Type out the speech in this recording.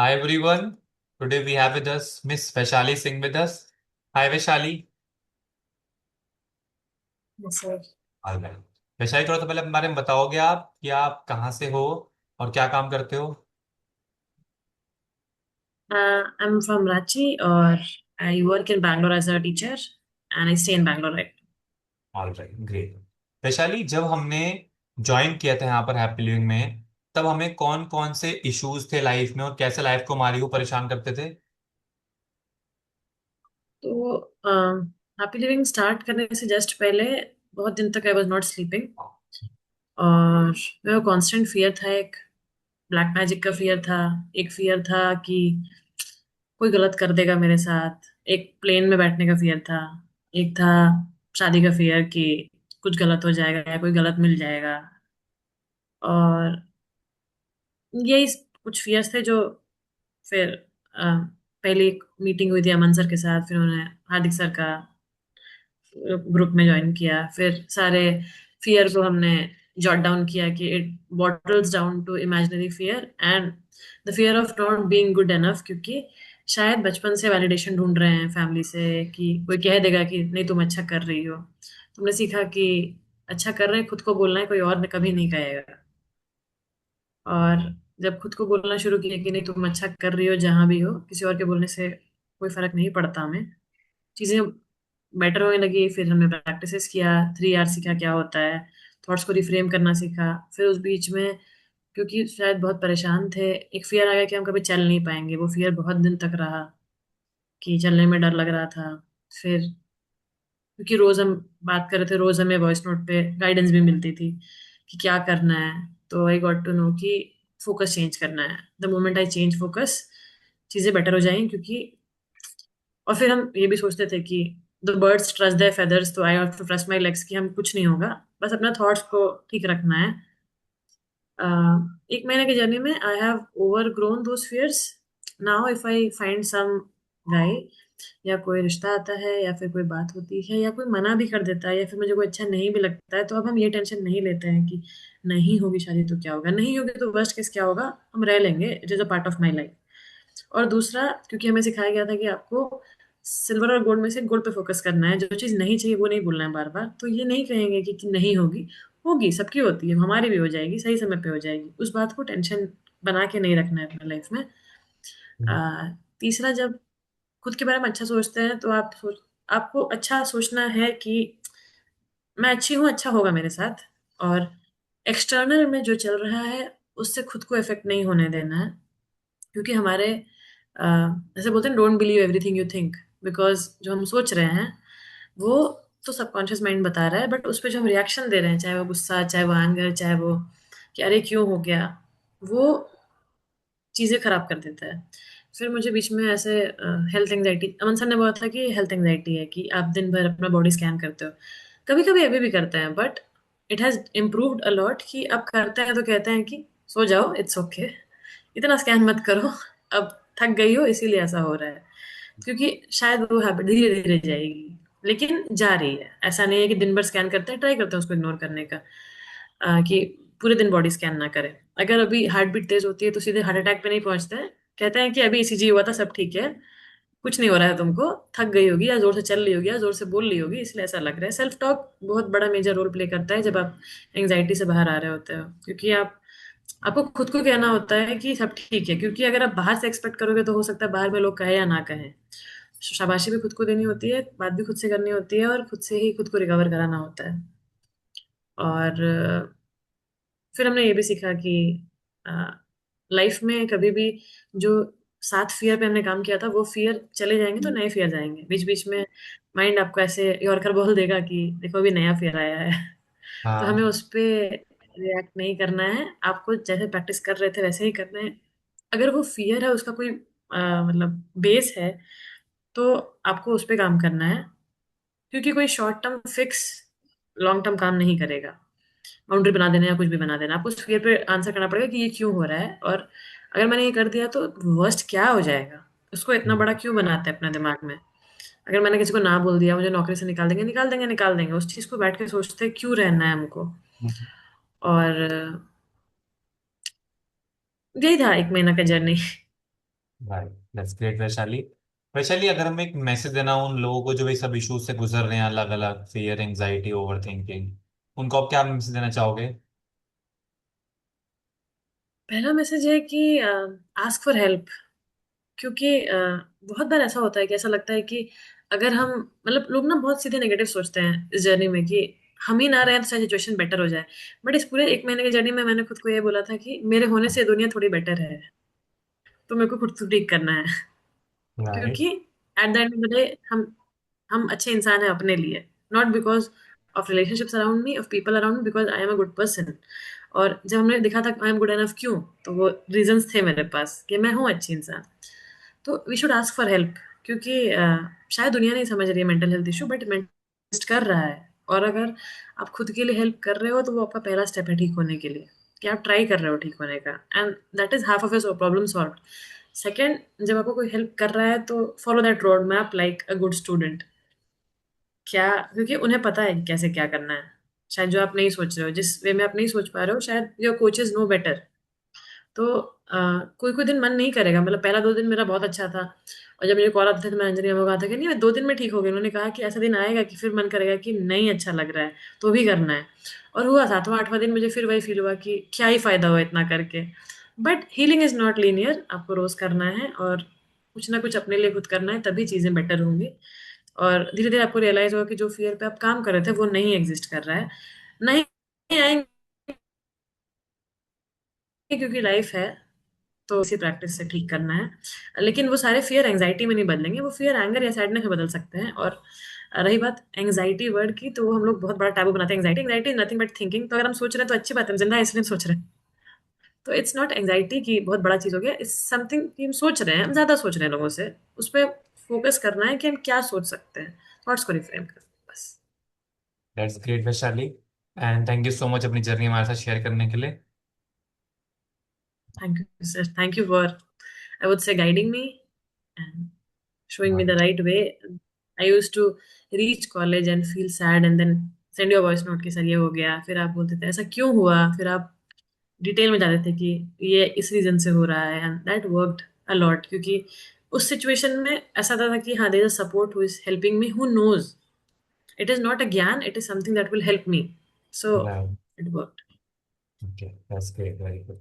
Hi everyone. Today we have with us Miss Vaishali Singh with us. Hi Vaishali. Yes, sir. Alright. Vaishali थोड़ा सा पहले अपने बारे में बताओगे आप कि आप कहाँ से हो और क्या काम करते हो? I'm from Ranchi, or I work in Bangalore as a teacher, and I stay in Bangalore right alright, great. Vaishali, जब हमने ज्वाइन किया था यहाँ पर हैप्पी लिविंग में, तब हमें कौन कौन से इश्यूज थे लाइफ में और कैसे लाइफ को हमारी को परेशान करते थे? तो हैप्पी लिविंग स्टार्ट करने से जस्ट पहले बहुत दिन तक आई वाज नॉट स्लीपिंग, और मेरा कांस्टेंट फियर था। एक ब्लैक मैजिक का फियर था। एक फियर था कि कोई गलत कर देगा मेरे साथ। एक प्लेन में बैठने का फियर था। एक था शादी का फियर कि कुछ गलत हो जाएगा या कोई गलत मिल जाएगा। और यही कुछ फियर्स थे जो फिर अ, पहले एक मीटिंग हुई थी अमन सर के साथ, फिर उन्होंने हार्दिक सर का ग्रुप में ज्वाइन किया। फिर सारे फियर को हमने जॉट डाउन किया कि it bottles down to imaginary fear and the fear of not being good enough, क्योंकि शायद बचपन से वैलिडेशन ढूंढ रहे हैं फैमिली से कि कोई कह देगा कि नहीं तुम अच्छा कर रही हो। तुमने सीखा कि अच्छा कर रहे हैं खुद को बोलना है, कोई और कभी नहीं कहेगा। और जब खुद को बोलना शुरू किया कि नहीं तुम अच्छा कर रही हो, जहां भी हो, किसी और के बोलने से कोई फर्क नहीं पड़ता हमें, चीजें बेटर होने लगी। फिर हमने प्रैक्टिसेस किया, 3 आर सीखा क्या होता है, थॉट्स को रिफ्रेम करना सीखा। फिर उस बीच में क्योंकि शायद बहुत परेशान थे, एक फियर आ गया कि हम कभी चल नहीं पाएंगे। वो फियर बहुत दिन तक रहा कि चलने में डर लग रहा था। फिर क्योंकि रोज हम बात कर रहे थे, रोज हमें वॉइस नोट पे गाइडेंस भी मिलती थी कि क्या करना है, तो आई गॉट टू नो कि फोकस चेंज करना है। The moment I change focus, चीजें बेटर हो जाएंगी। क्योंकि और फिर हम ये भी सोचते थे कि the birds trust their feathers, तो I have to trust my legs कि हम कुछ नहीं होगा, बस अपना थॉट्स को ठीक रखना है। एक महीने की जर्नी में I have over grown those fears. Now if I find some guy, या कोई रिश्ता आता है, या फिर कोई बात होती है, या कोई मना भी कर देता है, या फिर मुझे कोई अच्छा नहीं भी लगता है, तो अब हम ये टेंशन नहीं लेते हैं कि नहीं होगी शादी तो क्या होगा, नहीं होगी तो वर्स्ट केस क्या होगा, हम रह लेंगे, it is a part of my life. और दूसरा, क्योंकि हमें सिखाया गया था कि आपको सिल्वर और गोल्ड में से गोल्ड पे फोकस करना है, जो चीज नहीं चाहिए वो नहीं बोलना है बार बार, तो ये नहीं कहेंगे कि नहीं होगी। होगी, सबकी होती है, हमारी भी हो जाएगी, सही समय पे हो जाएगी। उस बात को टेंशन बना के नहीं रखना है अपने लाइफ में। तीसरा, जब खुद के बारे में अच्छा सोचते हैं तो आपको अच्छा सोचना है कि मैं अच्छी हूँ, अच्छा होगा मेरे साथ। और एक्सटर्नल में जो चल रहा है उससे खुद को इफेक्ट नहीं होने देना है। क्योंकि हमारे अ, जैसे बोलते हैं don't believe everything you think, because जो हम सोच रहे हैं वो तो सबकॉन्शियस माइंड बता रहा है, बट उस पर जो हम रिएक्शन दे रहे हैं, चाहे वो गुस्सा, चाहे वो एंगर, चाहे वो कि अरे क्यों हो गया, वो चीजें खराब कर देता है। फिर मुझे बीच में ऐसे हेल्थ एंग्जाइटी, अमन सर ने बोला था कि हेल्थ एंग्जाइटी है कि आप दिन भर अपना बॉडी स्कैन करते हो। कभी कभी अभी भी करते हैं, but it has improved a lot कि अब करते हैं तो कहते हैं कि सो जाओ, इट्स ओके, इतना स्कैन मत करो, अब थक गई हो इसीलिए ऐसा हो रहा है। क्योंकि शायद वो हैबिट धीरे धीरे जाएगी, लेकिन जा रही है। ऐसा नहीं है कि दिन भर स्कैन करते हैं, ट्राई करते हैं उसको इग्नोर करने का, कि पूरे दिन बॉडी स्कैन ना करें। अगर अभी हार्ट बीट तेज होती है तो सीधे हार्ट अटैक पे नहीं पहुंचते हैं, कहते हैं कि अभी ईसीजी हुआ था, सब ठीक है, कुछ नहीं हो रहा है तुमको, थक गई होगी या जोर से चल रही होगी या जोर से बोल रही होगी इसलिए ऐसा लग रहा है। सेल्फ टॉक बहुत बड़ा मेजर रोल प्ले करता है जब आप एंग्जाइटी से बाहर आ रहे होते हो, क्योंकि आपको खुद को कहना होता है कि सब ठीक है। क्योंकि अगर आप बाहर से एक्सपेक्ट करोगे तो हो सकता है बाहर में लोग कहे या ना कहें। शाबाशी भी खुद को देनी होती है, बात भी खुद से करनी होती है, और खुद से ही खुद को रिकवर कराना होता है। और फिर हमने ये भी सीखा कि लाइफ में कभी भी जो 7 फियर पे हमने काम किया था वो फियर चले जाएंगे तो नए फियर जाएंगे। बीच बीच में माइंड आपको ऐसे यॉर्कर बोल देगा कि देखो अभी नया फियर आया है। तो हमें हाँ। उस पे रिएक्ट नहीं करना है, आपको जैसे प्रैक्टिस कर रहे थे वैसे ही करना है। अगर वो फियर है, उसका कोई मतलब बेस है, तो आपको उस पे काम करना है। क्योंकि कोई short term fix long term काम नहीं करेगा। बाउंड्री बना देना या कुछ भी बना देना, आपको उस फियर पे आंसर करना पड़ेगा कि ये क्यों हो रहा है, और अगर मैंने ये कर दिया तो वर्स्ट क्या हो जाएगा। उसको इतना बड़ा क्यों बनाते हैं अपने दिमाग में। अगर मैंने किसी को ना बोल दिया, मुझे नौकरी से निकाल देंगे, निकाल देंगे, निकाल देंगे, उस चीज को बैठ के सोचते हैं क्यों रहना है हमको। और यही था 1 महीना का journey. Right, that's great Vaishali. Vaishali, अगर हमें एक मैसेज देना हो उन लोगों को जो भी सब इश्यूज से गुजर रहे हैं, अलग अलग फियर, एंजाइटी, ओवर थिंकिंग, उनको आप क्या मैसेज देना चाहोगे? पहला मैसेज है कि आस्क फॉर हेल्प। क्योंकि बहुत बार ऐसा होता है कि ऐसा लगता है कि अगर हम, मतलब लोग ना बहुत सीधे नेगेटिव सोचते हैं इस जर्नी में कि हम ही ना रहे तो शायद सिचुएशन बेटर हो जाए। बट इस पूरे 1 महीने की जर्नी में मैंने खुद को ये बोला था कि मेरे होने से दुनिया थोड़ी बेटर है, तो मेरे को खुद को ठीक करना है। राइट। क्योंकि at the end of the day हम अच्छे इंसान हैं अपने लिए, not because of relationships around me, of people around me, because I am a good person. और जब हमने देखा था आई एम गुड एनफ क्यों, तो वो रीजंस थे मेरे पास कि मैं हूँ अच्छी इंसान। तो we should ask for help. क्योंकि शायद दुनिया नहीं समझ रही है mental health issue, but exist कर रहा है। और अगर आप खुद के लिए हेल्प कर रहे हो तो वो आपका पहला स्टेप है ठीक होने के लिए, कि आप ट्राई कर रहे हो ठीक होने का, and that is half of your problem solve. Second, जब आपको कोई हेल्प कर रहा है तो follow that road map like a good student. क्या, क्योंकि उन्हें पता है कि कैसे क्या करना है। शायद जो आप नहीं सोच रहे हो, जिस वे में आप नहीं सोच पा रहे हो, शायद योर कोचेज नो बेटर। तो कोई कोई दिन मन नहीं करेगा, मतलब पहला 2 दिन मेरा बहुत अच्छा था। और जब मुझे कॉल आता था तो मैं अंजलि मैम को कहा था कि नहीं, मैं 2 दिन में ठीक हो गई। उन्होंने कहा कि ऐसा दिन आएगा कि फिर मन करेगा कि नहीं अच्छा लग रहा है, तो भी करना है। और हुआ 7वां 8वां दिन मुझे फिर वही फील हुआ कि क्या ही फायदा हुआ इतना करके। But healing is not linear, आपको रोज करना है और कुछ ना कुछ अपने लिए खुद करना है, तभी चीजें बेटर होंगी। और धीरे धीरे आपको रियलाइज होगा कि जो फियर पे आप काम कर रहे थे वो नहीं एग्जिस्ट कर रहा है। नहीं आएंगे, क्योंकि लाइफ है, तो इसी प्रैक्टिस से ठीक करना है। लेकिन वो सारे फियर एंजाइटी में नहीं बदलेंगे, वो फियर एंगर या सैडनेस में बदल सकते हैं। और रही बात एंजाइटी वर्ड की, तो वो हम लोग बहुत बड़ा टैबू बनाते हैं। Anxiety anxiety nothing but thinking. तो अगर हम सोच रहे हैं तो अच्छी बात है, हम जिंदा है इसलिए हम सोच रहे हैं। तो इट्स नॉट एंजाइटी की बहुत बड़ा चीज हो गया, इट्स समथिंग कि हम सोच रहे हैं, हम ज्यादा सोच रहे हैं लोगों से। उस पर फोकस करना है कि हम क्या सोच सकते हैं, थॉट्स को रिफ्रेम कर, बस। That's great Vaishali, and thank you so much अपनी जर्नी हमारे साथ शेयर करने के लिए। Thank you sir, thank you for, I would say, guiding me and showing me the right. right way. I used to reach college and feel sad and then send you a voice note कि sir ये हो गया, फिर आप बोलते थे ऐसा क्यों हुआ, फिर आप डिटेल में जाते थे कि ये इस रीजन से हो रहा है, and that worked a lot. क्योंकि उस सिचुएशन में ऐसा था कि हाँ, there is a support who is helping me, who knows it is not a gyan, it is something that will help me. So right. It worked. Okay, that's great, very good.